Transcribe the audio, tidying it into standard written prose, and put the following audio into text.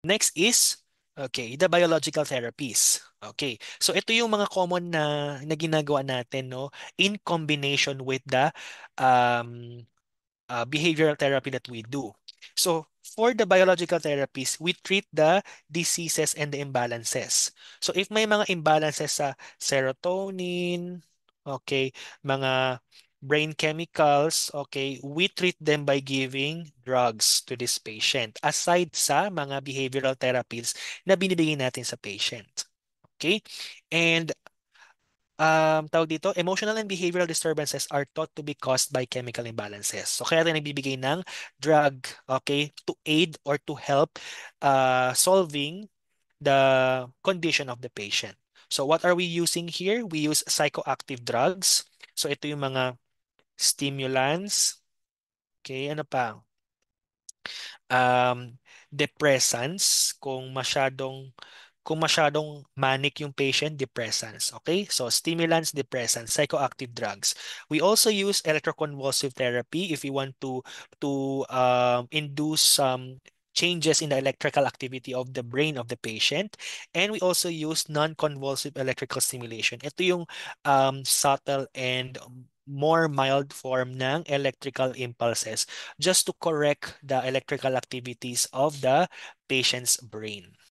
Next is, okay, the biological therapies. Okay, so ito yung mga common na ginagawa natin, no, in combination with the um, behavioral therapy that we do. So, for the biological therapies, we treat the diseases and the imbalances. So, if may mga imbalances sa serotonin, okay, mga brain chemicals, okay, we treat them by giving drugs to this patient aside sa mga behavioral therapies na binibigay natin sa patient. Okay? And tawag dito, emotional and behavioral disturbances are thought to be caused by chemical imbalances. So kaya tayo nagbibigay ng drug, okay, to aid or to help solving the condition of the patient. So what are we using here? We use psychoactive drugs. So ito yung mga stimulants, okay, ano pa? Depressants kung masyadong manic yung patient, depressants. Okay? So, stimulants, depressants, psychoactive drugs. We also use electroconvulsive therapy if we want to induce some changes in the electrical activity of the brain of the patient. And we also use non-convulsive electrical stimulation. Ito yung subtle and more mild form ng electrical impulses just to correct the electrical activities of the patient's brain.